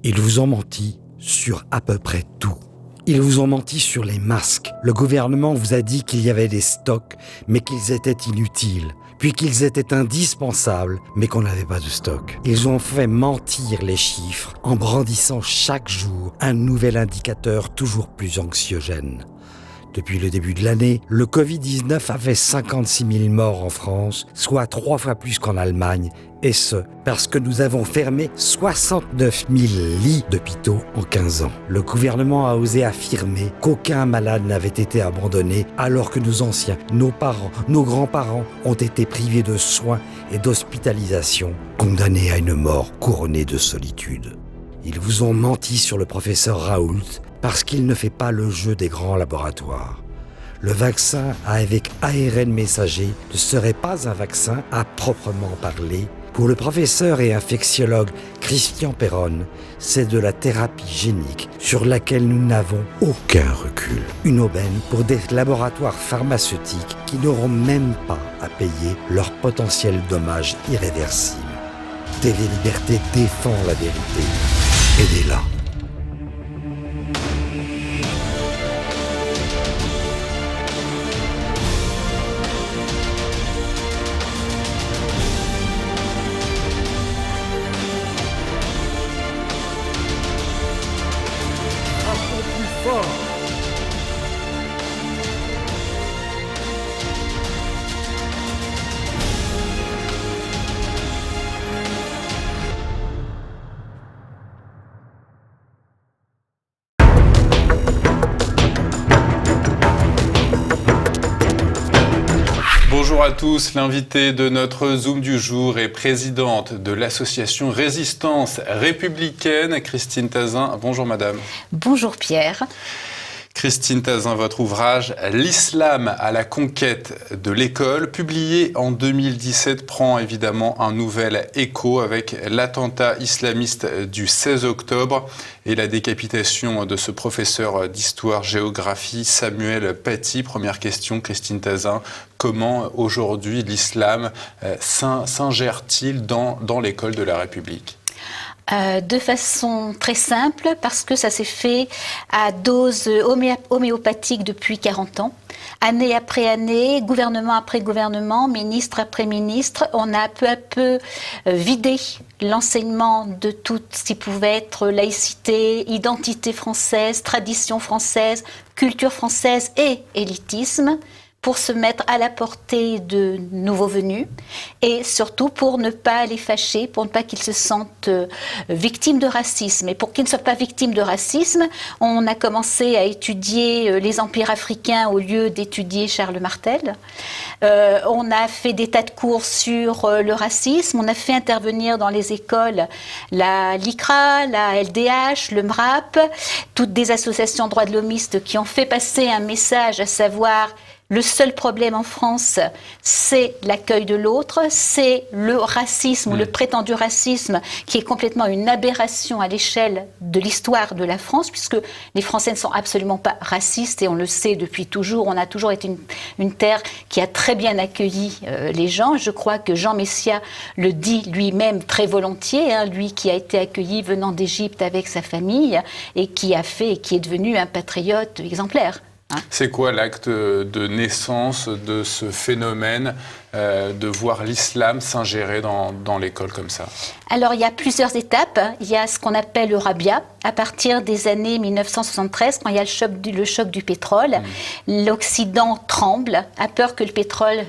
Ils vous ont menti sur à peu près tout. Ils vous ont menti sur les masques. Le gouvernement vous a dit qu'il y avait des stocks, mais qu'ils étaient inutiles. Puis qu'ils étaient indispensables, mais qu'on n'avait pas de stock. Ils ont fait mentir les chiffres en brandissant chaque jour un nouvel indicateur toujours plus anxiogène. Depuis le début de l'année, le Covid-19 a fait 56 000 morts en France, soit 3 fois plus qu'en Allemagne, et ce, parce que nous avons fermé 69 000 lits d'hôpitaux en 15 ans. Le gouvernement a osé affirmer qu'aucun malade n'avait été abandonné, alors que nos anciens, nos parents, nos grands-parents ont été privés de soins et d'hospitalisation, condamnés à une mort couronnée de solitude. Ils vous ont menti sur le professeur Raoult, parce qu'il ne fait pas le jeu des grands laboratoires. Le vaccin avec ARN messager ne serait pas un vaccin à proprement parler. Pour le professeur et infectiologue Christian Perron, c'est de la thérapie génique sur laquelle nous n'avons aucun recul. Une aubaine pour des laboratoires pharmaceutiques qui n'auront même pas à payer leurs potentiels dommages irréversibles. TV Liberté défend la vérité. Aidez-la. Bonjour à tous, l'invitée de notre Zoom du jour est présidente de l'association Résistance républicaine, Christine Tazin. Bonjour madame. Bonjour Pierre. Christine Tazin, votre ouvrage « L'islam à la conquête de l'école », publié en 2017, prend évidemment un nouvel écho avec l'attentat islamiste du 16 octobre et la décapitation de ce professeur d'histoire-géographie, Samuel Paty. Première question, Christine Tazin, comment aujourd'hui l'islam s'ingère-t-il dans l'école de la République ? De façon très simple, parce que ça s'est fait à dose homéopathique depuis 40 ans. Année après année, gouvernement après gouvernement, ministre après ministre, on a peu à peu vidé l'enseignement de tout ce qui pouvait être laïcité, identité française, tradition française, culture française et élitisme, pour se mettre à la portée de nouveaux venus et surtout pour ne pas les fâcher, pour ne pas qu'ils se sentent victimes de racisme. Et pour qu'ils ne soient pas victimes de racisme, on a commencé à étudier les empires africains au lieu d'étudier Charles Martel. On a fait des tas de cours sur le racisme, on a fait intervenir dans les écoles la LICRA, la LDH, le MRAP, toutes des associations droits de l'homiste qui ont fait passer un message, à savoir: le seul problème en France, c'est l'accueil de l'autre, c'est le racisme ou le prétendu racisme qui est complètement une aberration à l'échelle de l'histoire de la France, puisque les Français ne sont absolument pas racistes et on le sait depuis toujours. On a toujours été une terre qui a très bien accueilli les gens. Je crois que Jean Messia le dit lui-même très volontiers, lui qui a été accueilli venant d'Égypte avec sa famille et qui a fait et qui est devenu un patriote exemplaire. C'est quoi l'acte de naissance de ce phénomène de voir l'islam s'ingérer dans l'école comme ça? Alors, il y a plusieurs étapes. Il y a ce qu'on appelle le Rabia. À partir des années 1973, quand il y a le choc du pétrole, l'Occident tremble, a peur que le pétrole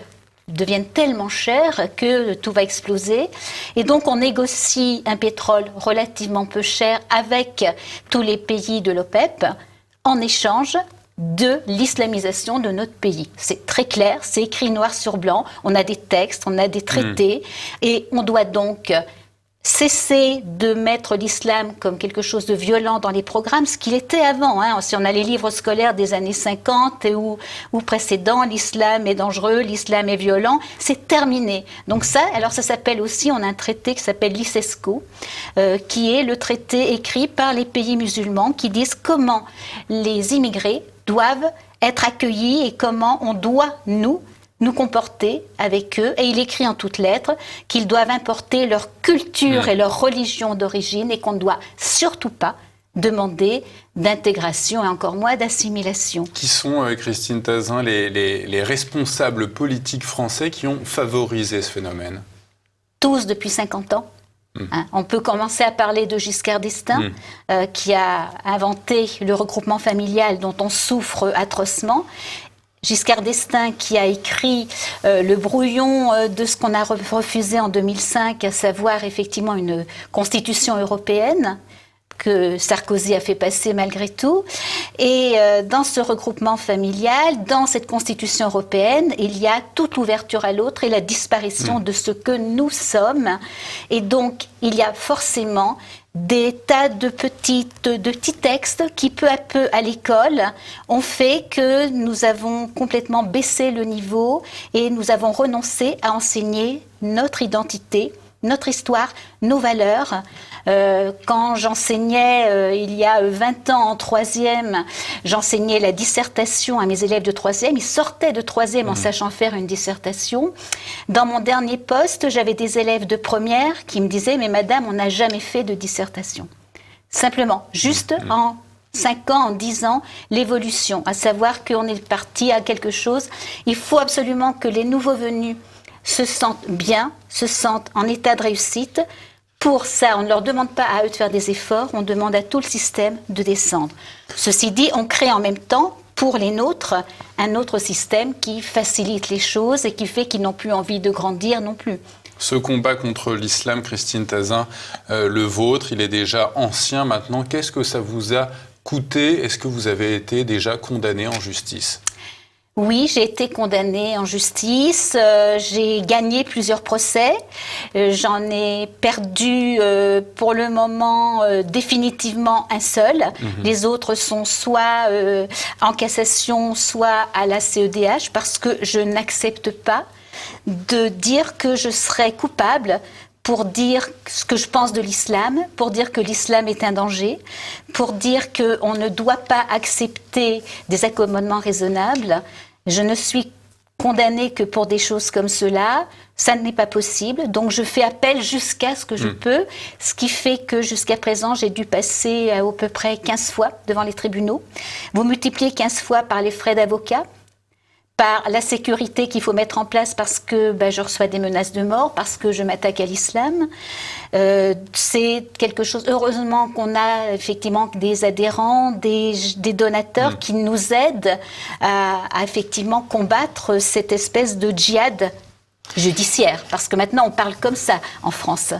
devienne tellement cher que tout va exploser. Et donc, on négocie un pétrole relativement peu cher avec tous les pays de l'OPEP en échange de l'islamisation de notre pays. C'est très clair, c'est écrit noir sur blanc, on a des textes, on a des traités, et on doit donc cesser de mettre l'islam comme quelque chose de violent dans les programmes, ce qu'il était avant. Si on a les livres scolaires des années 50 ou précédents, l'islam est dangereux, l'islam est violent, c'est terminé. Donc ça s'appelle aussi, on a un traité qui s'appelle l'ICESCO, qui est le traité écrit par les pays musulmans qui disent comment les immigrés doivent être accueillis et comment on doit, nous, nous comporter avec eux, et il écrit en toutes lettres qu'ils doivent importer leur culture et leur religion d'origine et qu'on ne doit surtout pas demander d'intégration et encore moins d'assimilation. Qui sont, Christine Tazin, les responsables politiques français qui ont favorisé ce phénomène? Tous depuis 50 ans. On peut commencer à parler de Giscard d'Estaing, qui a inventé le regroupement familial dont on souffre atrocement. Giscard d'Estaing qui a écrit le brouillon de ce qu'on a refusé en 2005, à savoir effectivement une constitution européenne que Sarkozy a fait passer malgré tout. Et dans ce regroupement familial, dans cette constitution européenne, il y a toute l'ouverture à l'autre et la disparition de ce que nous sommes. Et donc, il y a forcément des tas de petits textes qui, peu à peu, à l'école, ont fait que nous avons complètement baissé le niveau et nous avons renoncé à enseigner notre identité, notre histoire, nos valeurs. Quand j'enseignais, il y a 20 ans en troisième, j'enseignais la dissertation à mes élèves de troisième. Ils sortaient de troisième en sachant faire une dissertation. Dans mon dernier poste, j'avais des élèves de première qui me disaient « Mais madame, on n'a jamais fait de dissertation. » Simplement, juste en 5 ans, en 10 ans, l'évolution, à savoir qu'on est parti à quelque chose. Il faut absolument que les nouveaux venus se sentent bien, se sentent en état de réussite. Pour ça, on ne leur demande pas à eux de faire des efforts, on demande à tout le système de descendre. Ceci dit, on crée en même temps, pour les nôtres, un autre système qui facilite les choses et qui fait qu'ils n'ont plus envie de grandir non plus. Ce combat contre l'islam, Christine Tazin, le vôtre, il est déjà ancien maintenant. Qu'est-ce que ça vous a coûté? Est-ce que vous avez été déjà condamné en justice? Oui, j'ai été condamnée en justice, j'ai gagné plusieurs procès, j'en ai perdu pour le moment définitivement un seul. Les autres sont soit en cassation, soit à la CEDH, parce que je n'accepte pas de dire que je serais coupable pour dire ce que je pense de l'islam, pour dire que l'islam est un danger, pour dire qu'on ne doit pas accepter des accommodements raisonnables. Je ne suis condamnée que pour des choses comme cela. Ça n'est pas possible. Donc, je fais appel jusqu'à ce que je peux, ce qui fait que jusqu'à présent, j'ai dû passer à peu près 15 fois devant les tribunaux. Vous multipliez 15 fois par les frais d'avocat, par la sécurité qu'il faut mettre en place parce que je reçois des menaces de mort, parce que je m'attaque à l'islam. C'est quelque chose... Heureusement qu'on a effectivement des adhérents, des donateurs qui nous aident à effectivement combattre cette espèce de djihad judiciaire. Parce que maintenant, on parle comme ça en France.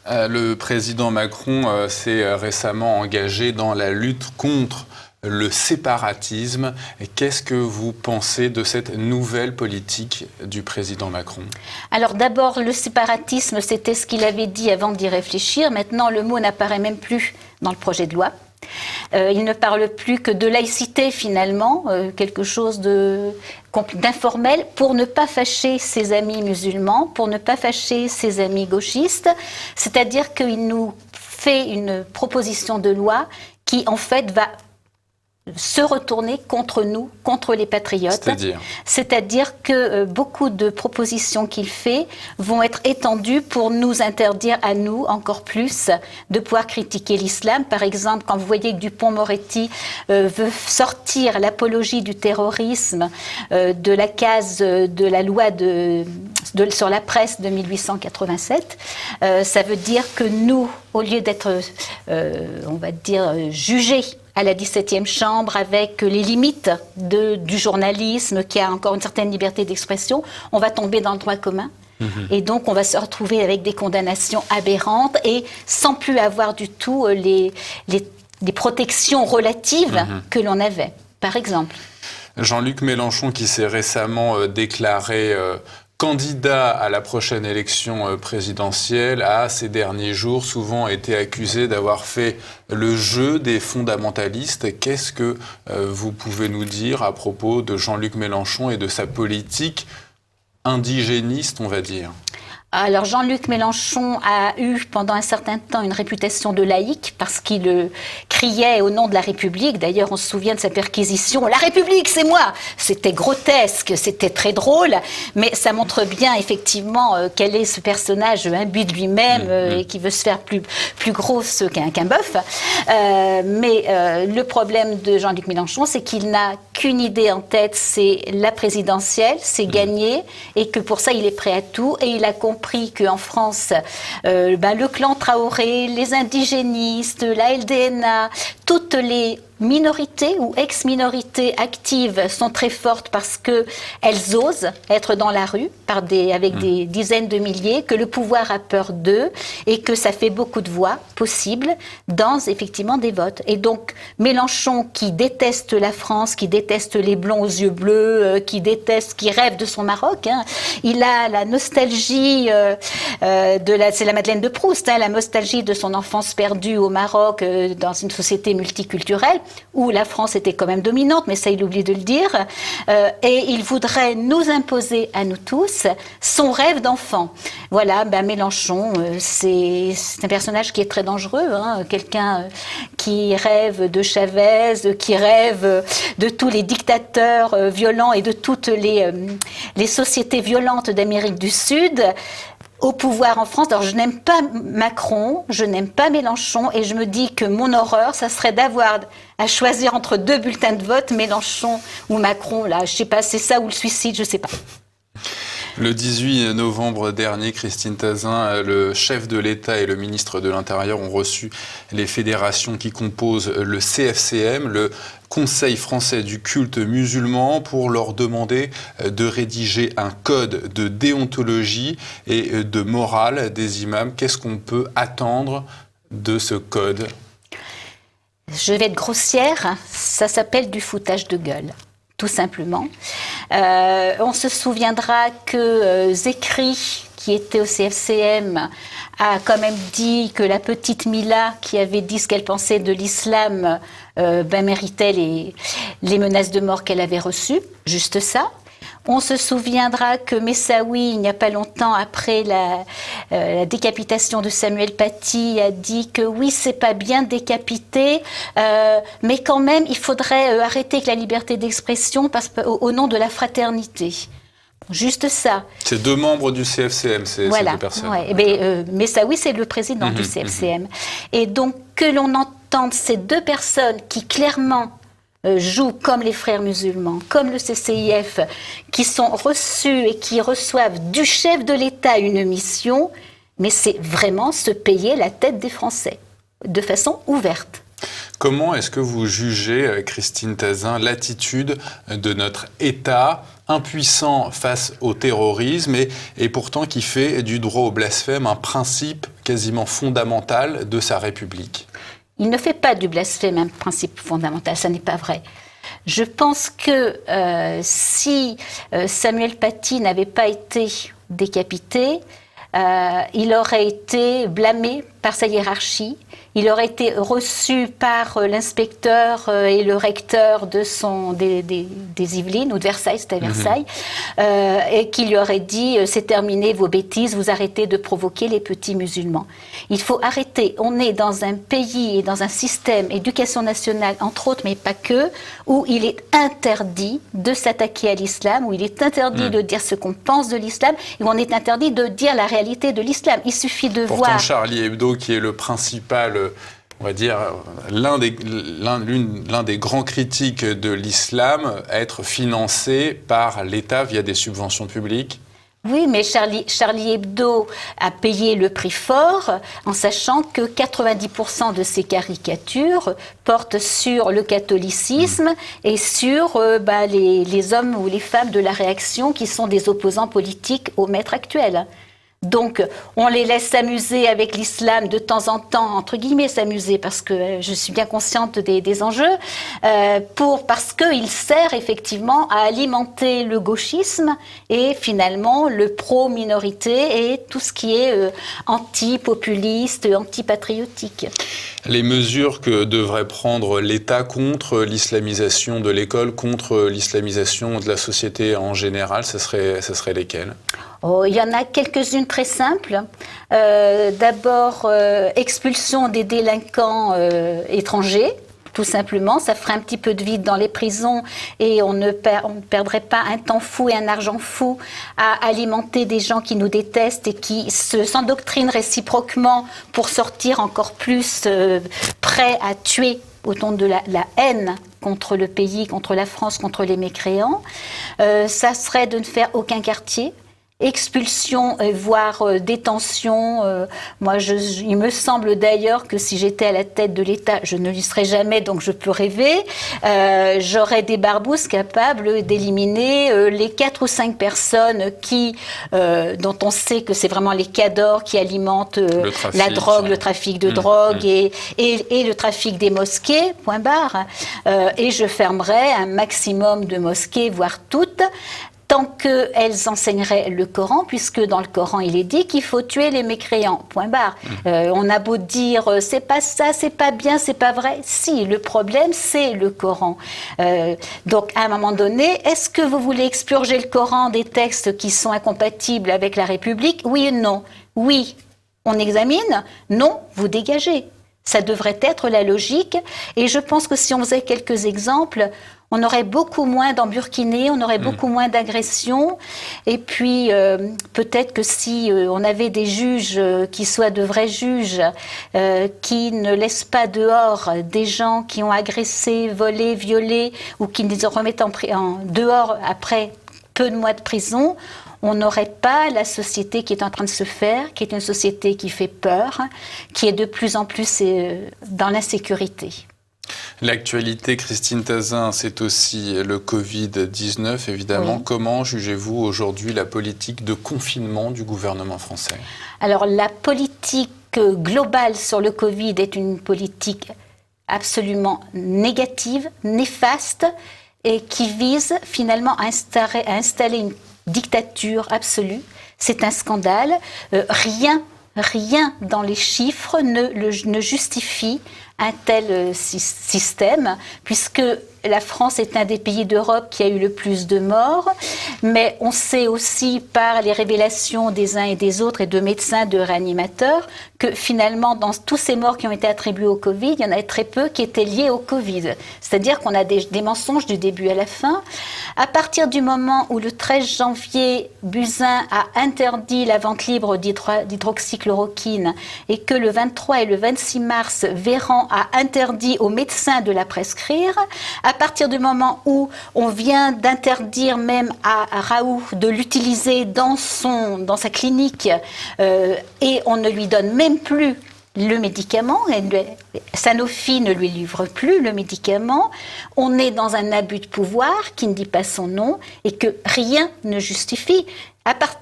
Le président Macron s'est récemment engagé dans la lutte contre le séparatisme. Qu'est-ce que vous pensez de cette nouvelle politique du président Macron? Alors d'abord, le séparatisme, c'était ce qu'il avait dit avant d'y réfléchir. Maintenant, le mot n'apparaît même plus dans le projet de loi. Il ne parle plus que de laïcité finalement, quelque chose d'informel pour ne pas fâcher ses amis musulmans, pour ne pas fâcher ses amis gauchistes. C'est-à-dire qu'il nous fait une proposition de loi qui en fait va se retourner contre nous, contre les patriotes. C'est-à-dire que beaucoup de propositions qu'il fait vont être étendues pour nous interdire à nous, encore plus, de pouvoir critiquer l'islam. Par exemple, quand vous voyez que Dupond-Moretti veut sortir l'apologie du terrorisme de la case de la loi sur la presse de 1887, ça veut dire que nous, au lieu d'être, on va dire, jugés à la 17e chambre avec les limites du journalisme qui a encore une certaine liberté d'expression, on va tomber dans le droit commun. Et donc, on va se retrouver avec des condamnations aberrantes et sans plus avoir du tout les protections relatives que l'on avait, par exemple. Jean-Luc Mélenchon, qui s'est récemment déclaré candidat à la prochaine élection présidentielle, a ces derniers jours souvent été accusé d'avoir fait le jeu des fondamentalistes. Qu'est-ce que vous pouvez nous dire à propos de Jean-Luc Mélenchon et de sa politique indigéniste, on va dire ? Alors Jean-Luc Mélenchon a eu pendant un certain temps une réputation de laïque parce qu'il criait au nom de la République. D'ailleurs, on se souvient de sa perquisition. La République, c'est moi. C'était grotesque, c'était très drôle, mais ça montre bien effectivement quel est ce personnage imbu de lui-même et qui veut se faire plus grosse qu'un bœuf. Mais le problème de Jean-Luc Mélenchon, c'est qu'il n'a qu'une idée en tête, c'est la présidentielle, c'est gagner, et que pour ça, il est prêt à tout. Et il a compris qu'en France, le clan Traoré, les indigénistes, la LDNA, toutes les minorités ou ex-minorités actives sont très fortes parce qu'elles osent être dans la rue avec des dizaines de milliers, que le pouvoir a peur d'eux et que ça fait beaucoup de voix possibles dans effectivement des votes. Et donc Mélenchon, qui déteste la France, qui déteste les blonds aux yeux bleus, qui rêve de son Maroc, il a la nostalgie c'est la Madeleine de Proust, la nostalgie de son enfance perdue au Maroc dans une société multiculturelle où la France était quand même dominante, mais ça il oublie de le dire, et il voudrait nous imposer à nous tous son rêve d'enfant. Voilà, Mélenchon, c'est un personnage qui est très dangereux, quelqu'un qui rêve de Chavez, qui rêve de tous les dictateurs violents et de toutes les sociétés violentes d'Amérique du Sud au pouvoir en France. Alors je n'aime pas Macron, je n'aime pas Mélenchon, et je me dis que mon horreur, ça serait d'avoir à choisir entre deux bulletins de vote, Mélenchon ou Macron. Là, je sais pas, c'est ça ou le suicide, je sais pas. Le 18 novembre dernier, Christine Tazin, le chef de l'État et le ministre de l'Intérieur ont reçu les fédérations qui composent le CFCM, le Conseil français du culte musulman, pour leur demander de rédiger un code de déontologie et de morale des imams. Qu'est-ce qu'on peut attendre de ce code ? Je vais être grossière, ça s'appelle du foutage de gueule. Tout simplement. On se souviendra que Zekri, qui était au CFCM, a quand même dit que la petite Mila, qui avait dit ce qu'elle pensait de l'islam, méritait les menaces de mort qu'elle avait reçues. Juste ça. On se souviendra que Messaoui, il n'y a pas longtemps après la décapitation de Samuel Paty, a dit que oui, c'est pas bien de décapiter, mais quand même, il faudrait arrêter avec la liberté d'expression au nom de la fraternité. Juste ça. C'est deux membres du CFCM, ces deux personnes. Ouais. Messaoui, c'est le président du CFCM. Et donc, que l'on entende ces deux personnes qui clairement jouent comme les frères musulmans, comme le CCIF, qui sont reçus et qui reçoivent du chef de l'État une mission, mais c'est vraiment se payer la tête des Français, de façon ouverte. Comment est-ce que vous jugez, Christine Tazin, l'attitude de notre État impuissant face au terrorisme et pourtant qui fait du droit au blasphème un principe quasiment fondamental de sa République ? Il ne fait pas du blasphème un principe fondamental, ça n'est pas vrai. Je pense que si Samuel Paty n'avait pas été décapité, il aurait été blâmé par sa hiérarchie, il aurait été reçu par l'inspecteur et le recteur des Yvelines, ou de Versailles, c'était à Versailles, et qui lui aurait dit « c'est terminé vos bêtises, vous arrêtez de provoquer les petits musulmans ». Il faut arrêter, on est dans un pays et dans un système, éducation nationale entre autres, mais pas que, où il est interdit de s'attaquer à l'islam, où il est interdit de dire ce qu'on pense de l'islam, et où on est interdit de dire la réalité de l'islam. Il suffit de voir... Pourtant, Charlie Hebdo, qui est le principal, on va dire, l'un des grands critiques de l'islam, être financé par l'État via des subventions publiques. Oui, mais Charlie Hebdo a payé le prix fort en sachant que 90% de ses caricatures portent sur le catholicisme et sur les hommes ou les femmes de la réaction qui sont des opposants politiques au maître actuel. Donc, on les laisse s'amuser avec l'islam de temps en temps, entre guillemets s'amuser, parce que je suis bien consciente des enjeux, parce qu'il sert effectivement à alimenter le gauchisme et finalement le pro-minorité et tout ce qui est anti-populiste, anti-patriotique. Les mesures que devrait prendre l'État contre l'islamisation de l'école, contre l'islamisation de la société en général, ce serait lesquelles ? Oh, il y en a quelques-unes très simples. D'abord, expulsion des délinquants étrangers. Tout simplement, ça ferait un petit peu de vide dans les prisons et on ne perdrait pas un temps fou et un argent fou à alimenter des gens qui nous détestent et qui s'endoctrinent réciproquement pour sortir encore plus prêts à tuer autant de la haine contre le pays, contre la France, contre les mécréants. Ça serait de ne faire aucun quartier. Expulsion, voire détention. Moi, il me semble d'ailleurs que si j'étais à la tête de l'État, je ne l'y serais jamais, donc je peux rêver, j'aurais des barbouzes capables d'éliminer les 4 ou 5 personnes dont on sait que c'est vraiment les cadors qui alimentent la drogue, le trafic de drogue et le trafic des mosquées, point barre. Et je fermerais un maximum de mosquées, voire toutes, tant qu'elles enseigneraient le Coran, puisque dans le Coran, il est dit qu'il faut tuer les mécréants, point barre. On a beau dire, c'est pas ça, c'est pas bien, c'est pas vrai. Si, le problème, c'est le Coran. Donc, à un moment donné, est-ce que vous voulez expurger le Coran des textes qui sont incompatibles avec la République? Oui ou non? Oui, on examine. Non, vous dégagez. Ça devrait être la logique. Et je pense que si on faisait quelques exemples, on aurait beaucoup moins d'emburkinés, on aurait beaucoup moins d'agressions. Et puis, peut-être que si on avait des juges qui soient de vrais juges, qui ne laissent pas dehors des gens qui ont agressé, volé, violé, ou qui les remettent dehors après peu de mois de prison, on n'aurait pas la société qui est en train de se faire, qui est une société qui fait peur, qui est de plus en plus dans l'insécurité. L'actualité, Christine Tazin, c'est aussi le Covid-19, évidemment. Oui. Comment jugez-vous aujourd'hui la politique de confinement du gouvernement français? Alors, la politique globale sur le Covid est une politique absolument négative, néfaste, et qui vise finalement à installer une dictature absolue. C'est un scandale. Rien dans les chiffres ne justifie un tel système, puisque la France est un des pays d'Europe qui a eu le plus de morts, mais on sait aussi par les révélations des uns et des autres et de médecins, de réanimateurs, que finalement, dans tous ces morts qui ont été attribués au Covid, il y en a très peu qui étaient liés au Covid. C'est-à-dire qu'on a des mensonges du début à la fin. À partir du moment où le 13 janvier, Buzyn a interdit la vente libre d'hydroxychloroquine et que le 23 et le 26 mars, Véran a interdit aux médecins de la prescrire, à partir du moment où on vient d'interdire même à Raoult de l'utiliser dans sa clinique et on ne lui donne même plus le médicament, Sanofi ne lui livre plus le médicament, on est dans un abus de pouvoir qui ne dit pas son nom et que rien ne justifie.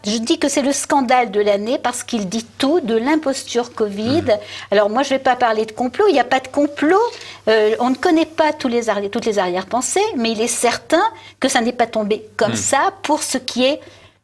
Je dis que c'est le scandale de l'année parce qu'il dit tout de l'imposture Covid. Alors moi, je ne vais pas parler de complot, il n'y a pas de complot. On ne connaît pas toutes les arrière-pensées, mais il est certain que ça n'est pas tombé comme ça pour ce qui est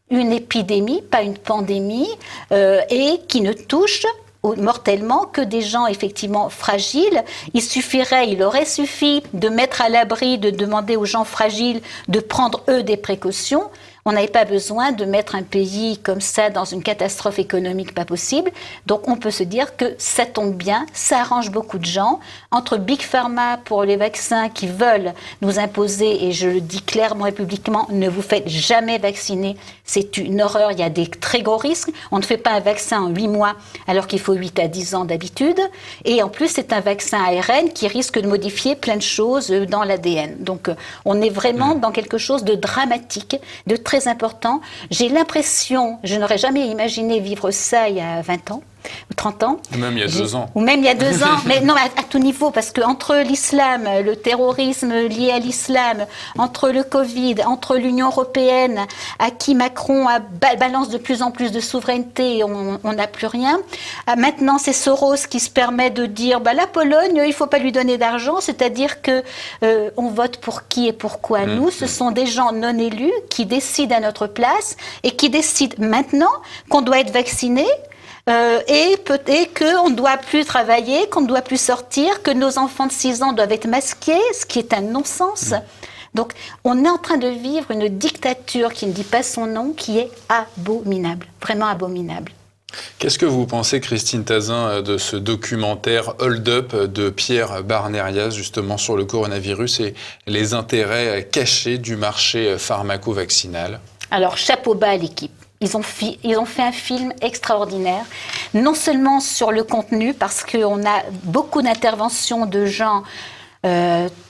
une épidémie, pas une pandémie, et qui ne touche mortellement que des gens effectivement fragiles. Il aurait suffi de mettre à l'abri, de demander aux gens fragiles de prendre eux des précautions. On n'avait pas besoin de mettre un pays comme ça dans une catastrophe économique pas possible. Donc on peut se dire que ça tombe bien, ça arrange beaucoup de gens. Entre Big Pharma pour les vaccins qui veulent nous imposer, et je le dis clairement et publiquement, ne vous faites jamais vacciner. C'est une horreur, il y a des très gros risques. On ne fait pas un vaccin en 8 mois alors qu'il faut 8 à 10 ans d'habitude. Et en plus, c'est un vaccin ARN qui risque de modifier plein de choses dans l'ADN. Donc on est vraiment dans quelque chose de dramatique, de très important. J'ai l'impression, je n'aurais jamais imaginé vivre ça il y a 20 ans. Ou 30 ans. Ou même il y a 2 ans. Ou même il y a 2 ans. Mais non, à tout niveau, parce qu'entre l'islam, le terrorisme lié à l'islam, entre le Covid, entre l'Union européenne, à qui Macron balance de plus en plus de souveraineté, on n'a plus rien. Maintenant, c'est Soros qui se permet de dire la Pologne, il ne faut pas lui donner d'argent, c'est-à-dire que on vote pour qui et pourquoi nous. Ce sont des gens non élus qui décident à notre place et qui décident maintenant qu'on doit être vacciné. Et qu'on ne doit plus travailler, qu'on ne doit plus sortir, que nos enfants de 6 ans doivent être masqués, ce qui est un non-sens. Donc, on est en train de vivre une dictature qui ne dit pas son nom, qui est abominable, vraiment abominable. Qu'est-ce que vous pensez, Christine Tazin, de ce documentaire Hold Up de Pierre Barnerias, justement sur le coronavirus et les intérêts cachés du marché pharmaco-vaccinal? Alors, chapeau bas à l'équipe. Ils ont fait un film extraordinaire, non seulement sur le contenu, parce qu'on a beaucoup d'interventions de gens,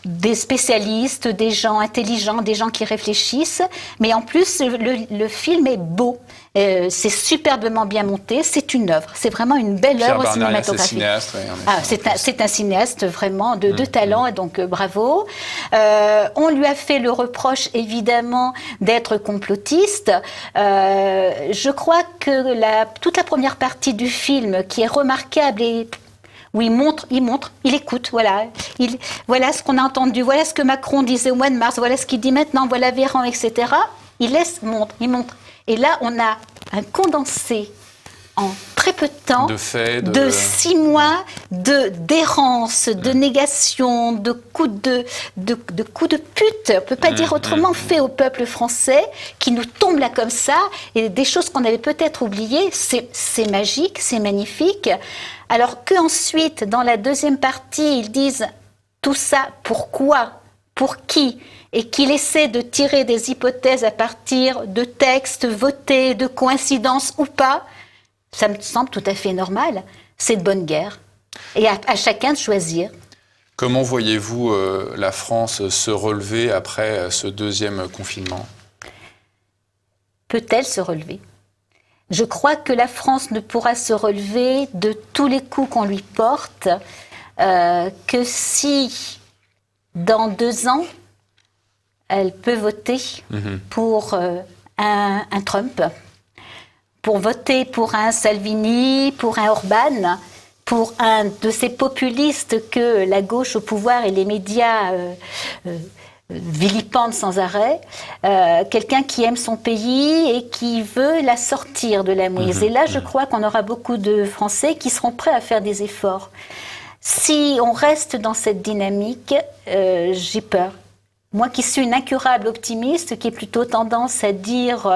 des spécialistes, des gens intelligents, des gens qui réfléchissent, mais en plus, le film est beau. C'est superbement bien monté, c'est une œuvre, c'est vraiment une belle œuvre cinématographique. C'est un cinéaste vraiment de talent, et donc bravo. On lui a fait le reproche évidemment d'être complotiste. Je crois que toute la première partie du film qui est remarquable et où il montre, il écoute, voilà. Voilà ce qu'on a entendu, voilà ce que Macron disait au mois de mars, voilà ce qu'il dit maintenant, voilà Véran, etc. Il montre. Et là, on a un condensé en très peu de temps, de 6 mois d'errance, de négation, de coups de pute, on ne peut pas dire autrement, fait au peuple français, qui nous tombe là comme ça, et des choses qu'on avait peut-être oubliées. C'est magique, c'est magnifique. Alors qu'ensuite, dans la deuxième partie, ils disent tout ça, pourquoi ? Pour qui ? Et qu'il essaie de tirer des hypothèses à partir de textes votés, de coïncidences ou pas, ça me semble tout à fait normal. C'est de bonne guerre. Et à chacun de choisir. Comment voyez-vous la France se relever après ce deuxième confinement ? Peut-elle se relever ? Je crois que la France ne pourra se relever de tous les coups qu'on lui porte que si, dans 2 ans, elle peut voter pour un Trump, pour voter pour un Salvini, pour un Orban, pour un de ces populistes que la gauche au pouvoir et les médias vilipendent sans arrêt, quelqu'un qui aime son pays et qui veut la sortir de la mouise. Et là, je crois qu'on aura beaucoup de Français qui seront prêts à faire des efforts. Si on reste dans cette dynamique, j'ai peur. Moi qui suis une incurable optimiste, qui ai plutôt tendance à dire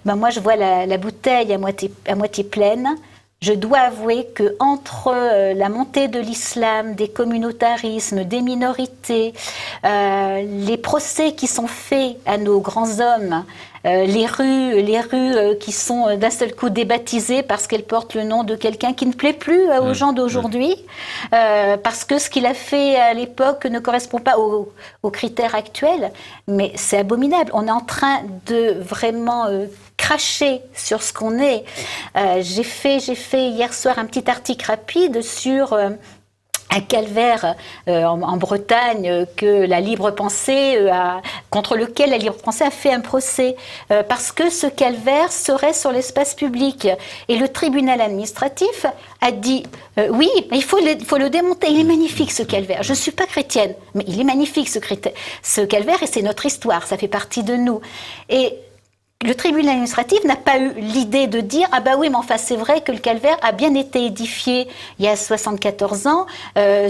moi je vois la bouteille à moitié pleine, je dois avouer qu'entre la montée de l'islam, des communautarismes, des minorités, les procès qui sont faits à nos grands hommes, les rues qui sont d'un seul coup débaptisées parce qu'elles portent le nom de quelqu'un qui ne plaît plus aux gens d'aujourd'hui, parce que ce qu'il a fait à l'époque ne correspond pas aux critères actuels. Mais c'est abominable. On est en train de vraiment cracher sur ce qu'on est. J'ai fait hier soir un petit article rapide sur un calvaire en Bretagne que la libre pensée contre lequel la libre pensée a fait un procès parce que ce calvaire serait sur l'espace public et le tribunal administratif a dit oui, mais il faut le démonter. Il est magnifique ce calvaire. Je suis pas chrétienne, mais il est magnifique ce calvaire et c'est notre histoire, ça fait partie de nous. Et le tribunal administratif n'a pas eu l'idée de dire « Ah bah oui, mais enfin c'est vrai que le calvaire a bien été édifié il y a 74 ans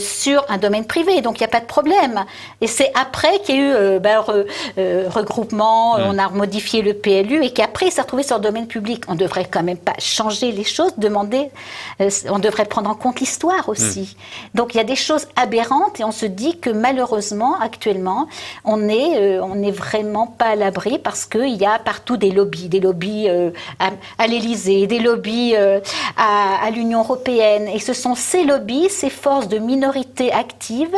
sur un domaine privé, donc il n'y a pas de problème. » Et c'est après qu'il y a eu regroupement, on a modifié le PLU et qu'après il s'est retrouvé sur le domaine public. On ne devrait quand même pas changer les choses, on devrait prendre en compte l'histoire aussi. Donc il y a des choses aberrantes et on se dit que malheureusement, actuellement, on n'est vraiment pas à l'abri parce qu'il y a partout des lobbies à l'Élysée, des lobbies à l'Union européenne. Et ce sont ces lobbies, ces forces de minorités actives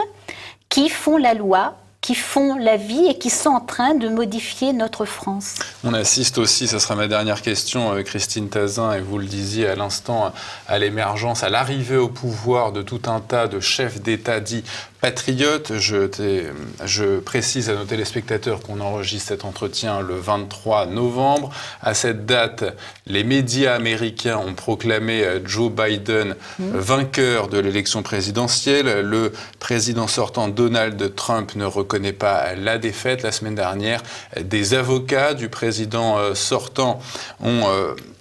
qui font la loi, qui font la vie et qui sont en train de modifier notre France. On assiste aussi, ça sera ma dernière question, Christine Tazin, et vous le disiez à l'instant, à l'émergence, à l'arrivée au pouvoir de tout un tas de chefs d'État dits patriotes. Je précise à nos téléspectateurs qu'on enregistre cet entretien le 23 novembre. À cette date, les médias américains ont proclamé Joe Biden vainqueur de l'élection présidentielle. Le président sortant Donald Trump ne reconnaît pas la défaite. La semaine dernière, des avocats du président sortant ont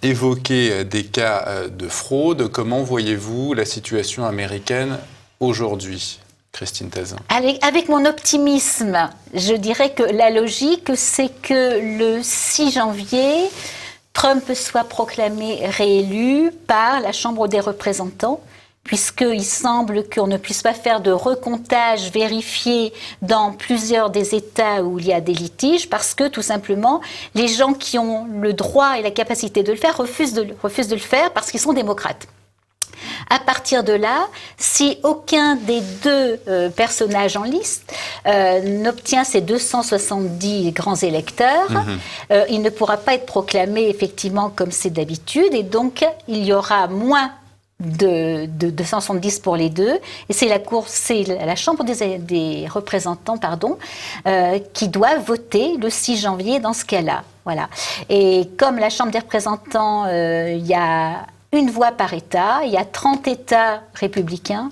évoqué des cas de fraude. Comment voyez-vous la situation américaine aujourd'hui ? Christine Tazin. Avec mon optimisme, je dirais que la logique, c'est que le 6 janvier, Trump soit proclamé réélu par la Chambre des représentants, puisqu'il semble qu'on ne puisse pas faire de recomptage vérifié dans plusieurs des États où il y a des litiges, parce que tout simplement, les gens qui ont le droit et la capacité de le faire refusent de le faire parce qu'ils sont démocrates. À partir de là, si aucun des deux personnages en liste n'obtient ses 270 grands électeurs, il ne pourra pas être proclamé effectivement comme c'est d'habitude, et donc il y aura moins de 270 pour les deux, et c'est la Chambre des représentants qui doit voter le 6 janvier dans ce cas-là. Voilà. Et comme la Chambre des représentants, il y a une voix par État, il y a 30 États républicains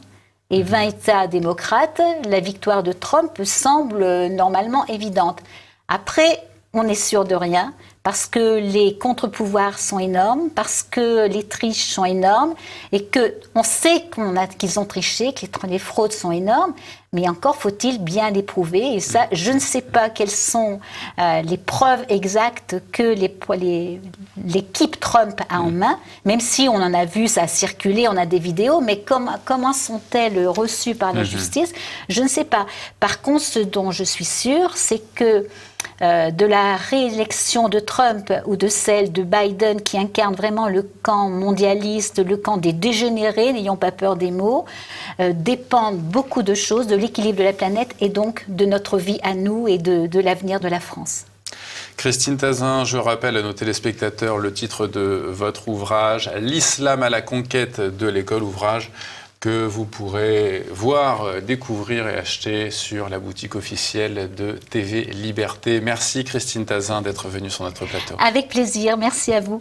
et 20 États démocrates, la victoire de Trump semble normalement évidente. Après, on n'est sûr de rien, parce que les contre-pouvoirs sont énormes, parce que les triches sont énormes, et qu'on sait qu'ils ont triché, que les fraudes sont énormes, mais encore faut-il bien les prouver. Et ça, je ne sais pas quelles sont les preuves exactes que l'équipe Trump a en main, même si on en a vu, ça a circulé, on a des vidéos, mais comment sont-elles reçues par la justice? Je ne sais pas. Par contre, ce dont je suis sûre, c'est que de la réélection de Trump ou de celle de Biden, qui incarne vraiment le camp mondialiste, le camp des dégénérés, n'ayons pas peur des mots, dépendent beaucoup de choses, de l'équilibre de la planète et donc de notre vie à nous et de l'avenir de la France. Christine Tazin, je rappelle à nos téléspectateurs le titre de votre ouvrage « L'islam à la conquête de l'école », ouvrage que vous pourrez voir, découvrir et acheter sur la boutique officielle de TV Liberté. Merci Christine Tazin d'être venue sur notre plateau. Avec plaisir, merci à vous.